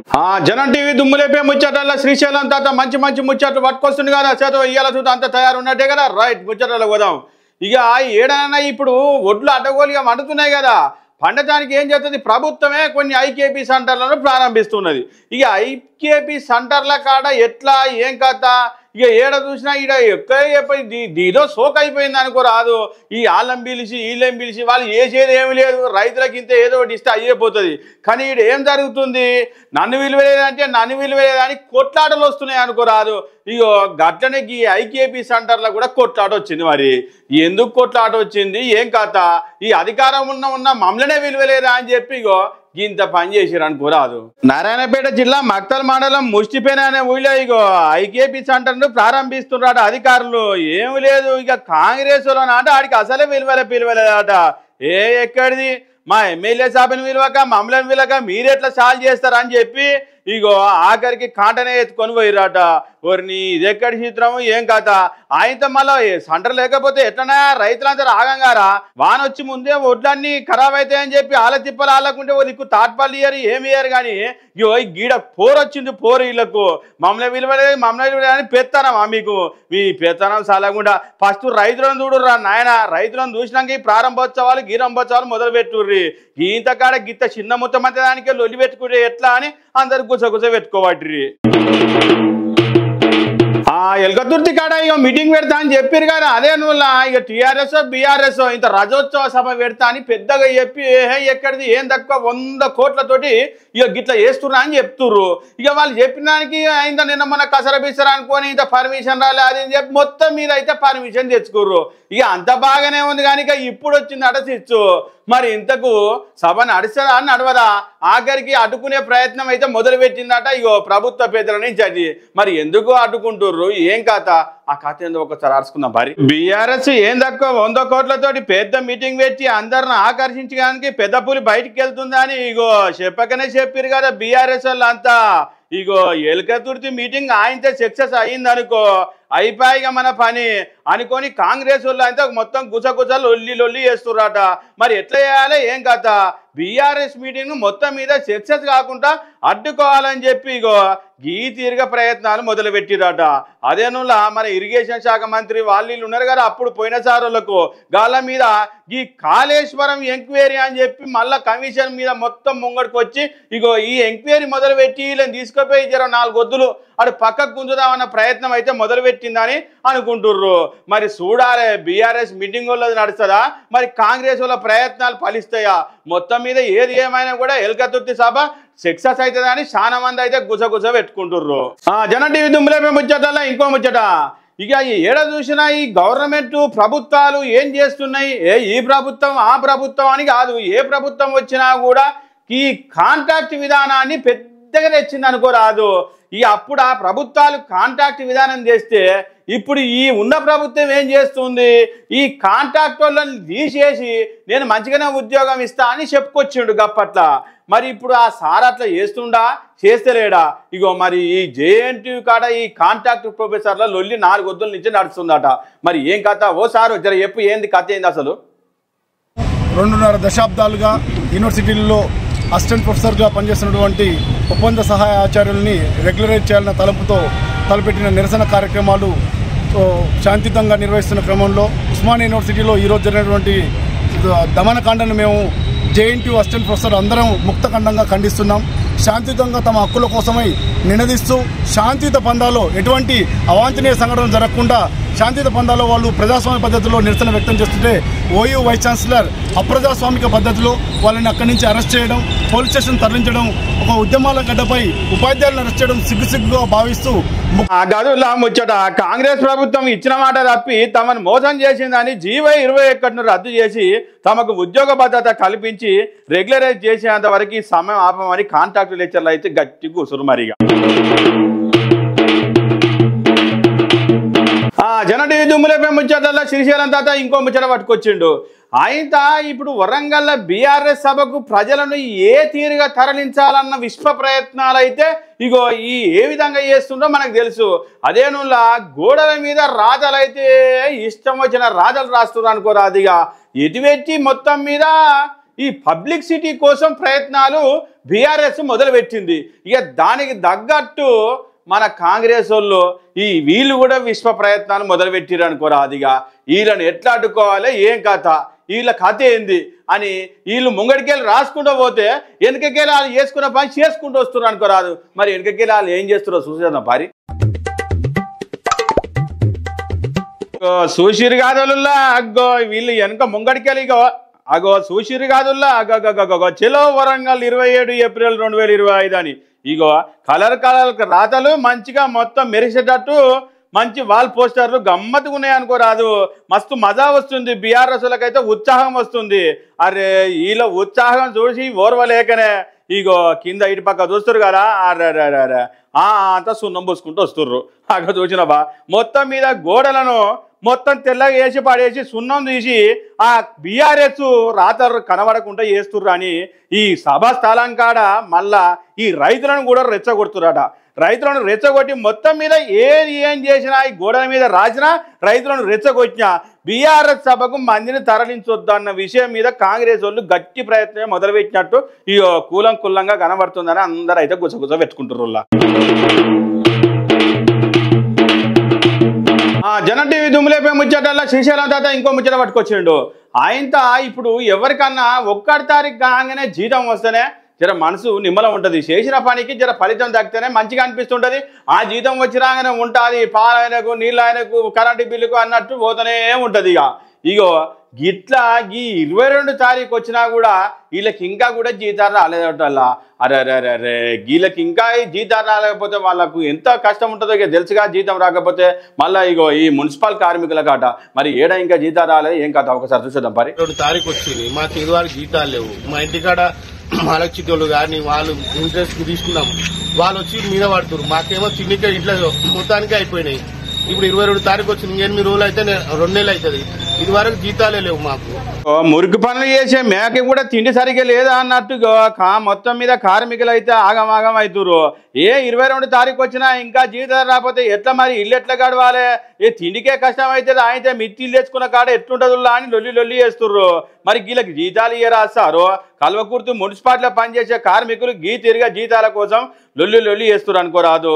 జనం టీవీ దుమ్ములేపే ముచ్చటల శ్రీశైలం తాత మంచి మంచి ముచ్చట్లు పట్టుకొస్తుంది కదా చేత ఇయ్యాల చూత అంత తయారున్నట్టే కదా రైట్ ముచ్చటలో పోదాం. ఇక ఏడైనా ఇప్పుడు ఒడ్లు అడ్డగోలుగా మండుతున్నాయి కదా, పండటానికి ఏం చేస్తుంది ప్రభుత్వమే కొన్ని ఐకేపీ సెంటర్లను ప్రారంభిస్తున్నది. ఇక ఐకేపీ సెంటర్ల కాడ ఎట్లా ఏం కథ ఇక ఏడ చూసినా ఈడ ఎక్కడ ఇదో సోక్ అయిపోయింది అనుకోరాదు. ఈ వాళ్ళని పిలిచి వీళ్ళని పిలిచి వాళ్ళు చేసేది ఏమి లేదు, రైతులకి ఇంత ఏదో ఒకటి ఇస్తే అయిపోతుంది. కానీ ఈడ ఏం జరుగుతుంది, నన్ను విలువలేదంటే నన్ను విలువలేదని కొట్లాటలు వస్తున్నాయి అనుకోరాదు. ఇగో గట్లనే ఈ ఐకేపీ సెంటర్లో కూడా కొట్లాట వచ్చింది. మరి ఎందుకు కొట్లాట వచ్చింది ఏం కథ, ఈ అధికారం ఉన్న మమ్మల్నే విలువలేదా అని చెప్పి ఇగో ఇంత పని చేసారు అనుకోరాదు. నారాయణపేట జిల్లా మక్తల్ మండలం ముష్టిపేన అనే ఊళ్ళో ఇగో ఐకేపీ సెంటర్ను ప్రారంభిస్తున్నారట అధికారులు. ఏమి లేదు ఇక కాంగ్రెస్ వాళ్ళు అంటే ఆడికి అసలే పిలవలేదట. ఎక్కడిది మా ఎమ్మెల్యే సభను విలువక మమ్మల్ని విలువక మీరెట్లా సాల్వ్ చేస్తారని చెప్పి ఇగో ఆఖరికి కాంటనే ఎత్తుకొని పోయిరాట. ఓరిని ఇది ఎక్కడి చిత్రము ఏం కథ, ఆయనతో మళ్ళీ సెంటర్ లేకపోతే ఎట్లనా రైతులంతా ఆగంగారా, వాన వచ్చి ముందే ఒడ్లన్నీ ఖరాబ్ అవుతాయని చెప్పి ఆల తిప్పలు ఆలకుంటే ఓ దిక్కు తాట్పల్లి ఇయ్యరు ఏమి ఇయ్యరు. కానీ ఇగో గీడ పోరు వచ్చింది, పోరు వీళ్ళకు మమ్మల్ని విలువలేదు అని పెత్తనం మీకు మీ పెత్తనం సాలకుండా ఫస్ట్ రైతులను చూడుర్రా నాయన. రైతులను చూసినాక ఈ ప్రారంభోత్సవాలు గీరంభోత్సవాలు మొదలు పెట్టుర్రి. ఇంత కాడ గిత్త చిన్న ముత్తమంత దానికే లొల్లి పెట్టుకుంటే ఎట్లా అని అందరు గుసగుస పెట్టుకోబట్టి ఎల్కతుర్తి కాడ ఇక మీటింగ్ పెడతా అని చెప్పారు కదా, అదే నువ్వు ఇక టీఆర్ఎస్ బీఆర్ఎస్ ఇంత రజోత్సవ సభ పెడతా అని పెద్దగా చెప్పి ఎక్కడిది ఏం తక్కువ 100 కోట్లతోటి ఇక గిట్లా వేస్తున్నా అని చెప్తుర్రు. ఇక వాళ్ళు చెప్పిన దానికి ఇంత నిన్న మన కసర బిసర అనుకొని ఇంత పర్మిషన్ రాలే అది అని చెప్పి మొత్తం మీద అయితే పర్మిషన్ తెచ్చుకోర్రు. ఇక అంత బాగానే ఉంది కానీ ఇక ఇప్పుడు వచ్చింది అడసిచ్చు. మరి ఇంతకు సభ నడుస్తుందా అని నడవదా, ఆఖరికి అడ్డుకునే ప్రయత్నం అయితే మొదలు పెట్టిందట ఇగో ప్రభుత్వ పెద్దల నుంచి. అది మరి ఎందుకు అడ్డుకుంటుర్రు ఏం కథ, ఆ కథ ఏందో ఒకసారి అరుచుకుందాం. మరి బీఆర్ఎస్ ఏం తక్కువ 100 కోట్లతోటి పెద్ద మీటింగ్ పెట్టి అందరిని ఆకర్షించడానికి పెద్ద పులి బయటికి వెళ్తుందా అని ఇగో చెప్పకనే చెప్పారు కదా బీఆర్ఎస్ వాళ్ళు అంతా. ఇగో ఎల్కతుర్తి మీటింగ్ ఆయనతో సక్సెస్ అయ్యింది అనుకో, అయిపోయిగా మన పని అనుకొని కాంగ్రెస్ వాళ్ళు అయితే మొత్తం గుసగుసలు లొల్లి చేస్తుర్రట. మరి ఎట్లా చేయాలి ఏం కథ, బీఆర్ఎస్ మీటింగ్ మొత్తం మీద సక్సెస్ కాకుండా అడ్డుకోవాలని చెప్పి ఇగో ఈ తీరుగా ప్రయత్నాలు మొదలు పెట్టిరట. అదేనులా మన ఇరిగేషన్ శాఖ మంత్రి వాళ్ళు ఉన్నారు కదా అప్పుడు పోయిన సారులకు గాళ్ళ మీద ఈ కాళేశ్వరం ఎంక్వైరీ అని చెప్పి మళ్ళా కమిషన్ మీద మొత్తం ముంగడికి వచ్చి ఇగో ఈ ఎంక్వైరీ మొదలు పెట్టి వీళ్ళని తీసుకుపోయి 4 వద్దులు అటు పక్కకు గుంజుదామన్న ప్రయత్నం అయితే మొదలు పెట్టిందని అనుకుంటుర్రు. మరి చూడాలి బీఆర్ఎస్ మీటింగ్ వాళ్ళది నడుస్తుందా, మరి కాంగ్రెస్ వాళ్ళ ప్రయత్నాలు ఫలిస్తాయా. మొత్తం మీద ఏది ఏమైనా కూడా ఎల్కతుర్తి సభ సక్సెస్ అవుతుందని చాలా మంది అయితే గుసగుస పెట్టుకుంటుర్రు. జనం టీవీ దుమ్ములేపే ముచ్చటల్లా ఇంకో ముచ్చట, ఇక ఏడ చూసినా ఈ గవర్నమెంట్ ప్రభుత్వాలు ఏం చేస్తున్నాయి, ఈ ప్రభుత్వం ఆ ప్రభుత్వం అని కాదు, ఏ ప్రభుత్వం వచ్చినా కూడా ఈ కాంట్రాక్ట్ విధానాన్ని పెద్దగా తెచ్చింది అనుకోరాదు. ఈ అప్పుడు ఆ ప్రభుత్వాలు కాంట్రాక్ట్ విధానం చేస్తే ఇప్పుడు ఈ ఉన్న ప్రభుత్వం ఏం చేస్తుంది, ఈ కాంట్రాక్ట్ వాళ్ళని తీసేసి నేను మంచిగానే ఉద్యోగం ఇస్తా అని చెప్పుకొచ్చిండు గప్పట్ల. మరి ఇప్పుడు ఆ సార్ అట్లా చేస్తుండా చేస్తలేడా. ఇగో మరి ఈ జేఎన్టీయూ కాడ ఈ కాంట్రాక్ట్ ప్రొఫెసర్ల లొల్లి 4 వద్దుల నుంచి నడుస్తుందట. మరి ఏం కథ ఓ సారు జర చెప్పు ఏంది కథ ఏంది అసలు. 2.5 దశాబ్దాలుగా యూనివర్సిటీల్లో అసిస్టెంట్ ప్రొఫెసర్గా పనిచేస్తున్నటువంటి ఒప్పంద సహాయ ఆచార్యుల్ని రెగ్యులరైజ్ చేయాలన్న తలపుతో తలపెట్టిన నిరసన కార్యక్రమాలు శాంతియుతంగా నిర్వహిస్తున్న క్రమంలో ఉస్మానియా యూనివర్సిటీలో ఈరోజు జరిగినటువంటి దమనకాండను మేము జేఎన్టీయూ అసిస్టెంట్ ప్రొఫెసర్ అందరం ముక్తఖండంగా ఖండిస్తున్నాం. శాంతియుతంగా తమ హక్కుల కోసమై నినదిస్తూ శాంతియుత పందాలో ఎటువంటి అవాంఛనీయ సంఘటనలు జరగకుండా శాంతియుత పందాలో వాళ్ళు ప్రజాస్వామ్య పద్ధతిలో నిరసన వ్యక్తం చేస్తుంటే ఓయూ వైస్ ఛాన్సలర్ అప్రజాస్వామిక పద్ధతిలో వాళ్ళని అక్కడి నుంచి అరెస్ట్ చేయడం, పోలీస్ స్టేషన్ తరలించడం, ఒక ఉద్యమాల గడ్డపై ఉపాధ్యాయులను అరెస్ట్ చేయడం సిగ్గుగా భావిస్తూ గదులా ముచ్చట కాంగ్రెస్ ప్రభుత్వం ఇచ్చిన మాట తప్పి తమను మోసం చేసిందని జీవో 21ను రద్దు చేసి తమకు ఉద్యోగ భద్రత కల్పించి రెగ్యులరైజ్ చేసేంత వరకు సమయం ఆపమని కాంట్రాక్టు లెక్చర్లు అయితే గట్టి కూసురు. మరిగా జనం టీవీ దుమ్ములేపే ముచ్చటల్లా శ్రీశైలం తాత ఇంకో ముచ్చట పట్టుకొచ్చిండు. ఆయన ఇప్పుడు వరంగల్ బీఆర్ఎస్ సభకు ప్రజలను ఏ తీరుగా తరలించాలన్న విశ్వ ప్రయత్నాలు అయితే ఇగో ఏ విధంగా చేస్తుండో మనకు తెలుసు. అదేనులా గోడల మీద రాతలు అయితే ఇష్టం వచ్చిన రాతలు రాస్తున్నారు అనుకోరాదిగా ఎటు పెట్టి మొత్తం మీద ఈ పబ్లిసిటీ కోసం ప్రయత్నాలు బీఆర్ఎస్ మొదలుపెట్టింది. ఇక దానికి తగ్గట్టు మన కాంగ్రెస్ వాళ్ళు వీళ్ళు కూడా విశ్వ ప్రయత్నాలు మొదలుపెట్టిరు అనుకోరాదిగా. వీళ్ళని ఎట్లా అడ్డుకోవాలి, ఏం కథ, వీళ్ళ కథ ఏంది అని వీళ్ళు ముంగడికెళ్ళి రాసుకుంటూ పోతే వెనకకెళ్ళి వాళ్ళు చేసుకున్న పని చేసుకుంటూ వస్తున్నారు అనుకోరాదు. మరి వెనకకెళ్ళి వాళ్ళు ఏం చేస్తారో చూసేద్దాం పారి. సూషిరు కాదుల్లా అగ్గో వీళ్ళు వెనక ముంగడికెళ్ళి అగో సూషిరు కాదుల్లా అగో చెలో వరంగల్ 27 ఏప్రిల్ 2025 అని ఇగో కలర్ రాతలు మంచిగా మొత్తం మెరిసేటట్టు మంచి వాల్ పోస్టర్లు గమ్మత్తుగా ఉన్నాయి అనుకోరాదు. మస్తు మజా వస్తుంది, బీఆర్ఎస్లకైతే ఉత్సాహం వస్తుంది. అరే వీళ్ళ ఉత్సాహం చూసి ఓర్వలేకనే ఇగో కింద ఇటు పక్క చూస్తారు కదా, అరే అంతా సున్నం పూసుకుంటూ వస్తుర్రు. అక్కడ చూసినవా మొత్తం మీద గోడలను మొత్తం తెల్లగా వేసి పడేసి సున్నం తీసి ఆ బీఆర్ఎస్ రాతలు కనబడకుండా చేస్తుర్రు అని ఈ సభా స్థలం కాడ మళ్ళా ఈ రైతులను కూడా రెచ్చగొడుతురట. రైతులను రెచ్చగొట్టి మొత్తం మీద ఏం చేసినా ఈ గోడల మీద రాసినా రైతులను రెచ్చగొట్టినా బీఆర్ఎస్ సభకు మందిని తరలించొద్దన్న విషయం మీద కాంగ్రెస్ వాళ్ళు గట్టి ప్రయత్నం మొదలుపెట్టినట్టు ఈ కూలంగా కనబడుతుందని అందరూ అయితే గుసగుస పెట్టుకుంటుర్రు. జనం టీవీ దుమ్ములేపే ముచ్చటల్లా శ్రీశైలం తాత ఇంకో ముచ్చట పట్టుకొచ్చిండు. ఆయనతో ఇప్పుడు ఎవరికన్నా 1 తారీఖు కాగానే జీతం వస్తేనే జర మనసు నిమ్మలం ఉంటుంది, చేసిన పనికి జర ఫలితం దక్కితేనే మంచిగా అనిపిస్తుంటుంది. ఆ జీతం వచ్చి రాగానే ఉంటుంది, పాలైనకు నీళ్ళైనకు కరెంటు బిల్లుకు అన్నట్టు పోతూనే ఉంటుంది. ఇగో గిట్లా ఈ 22 తారీఖు వచ్చినా కూడా వీళ్ళకి ఇంకా కూడా జీతాలు రాలేదటల్లా. అరే వీళ్ళకి ఇంకా జీతాలు రాలేకపోతే వాళ్ళకు ఎంత కష్టం ఉంటుందో ఇక తెలుసుగా. జీతం రాకపోతే మళ్ళీ ఇగో ఈ మున్సిపల్ కార్మికుల కాట మరి ఏడ ఇంకా జీతాలు రాలేదు ఏం కాదు. ఒకసారి చూసేద్దాం పరి. 22 తారీఖు వచ్చింది, మాకు ఇదివరకు జీతాలు లేవు. మా ఇంటికాడ మాలక్షితులు కానీ వాళ్ళు ఇంట్రెస్ట్ తీసుకున్నాం, వాళ్ళు వచ్చి మీద పడుతున్నారు. మాకేమో తిండికే ఇంట్లో మొత్తానికి అయిపోయినాయి. ఇప్పుడు 22 తారీఖు వచ్చింది, 8 రోజులు అయితే 2 నెలలు అవుతుంది. ఇది వరకు జీతాలే లేవు మాకు. మురికి పనులు చేసే మేక కూడా తిండి సరిగ్గా లేదా అన్నట్టుగా మొత్తం మీద కార్మికులు అయితే ఆగమాగం అవుతురు. 22 తారీఖు వచ్చినా ఇంకా జీతాలు రాకపోతే ఎట్లా మరి ఇల్లు ఎట్లా గడవాలి? తిండికే కష్టం అవుతుంది. అయితే మిత్తిలు తెచ్చుకున్న కాడ ఎట్లుంటుందో అని లొల్లి చేస్తుర్రు. మరి వీళ్ళకి జీతాలు రాస్తారు. కల్వకుర్తి మున్సిపాలిటీలో పనిచేసే కార్మికులు తిరిగా జీతాల కోసం లొల్లి చేస్తున్నారు అనుకోరాదు.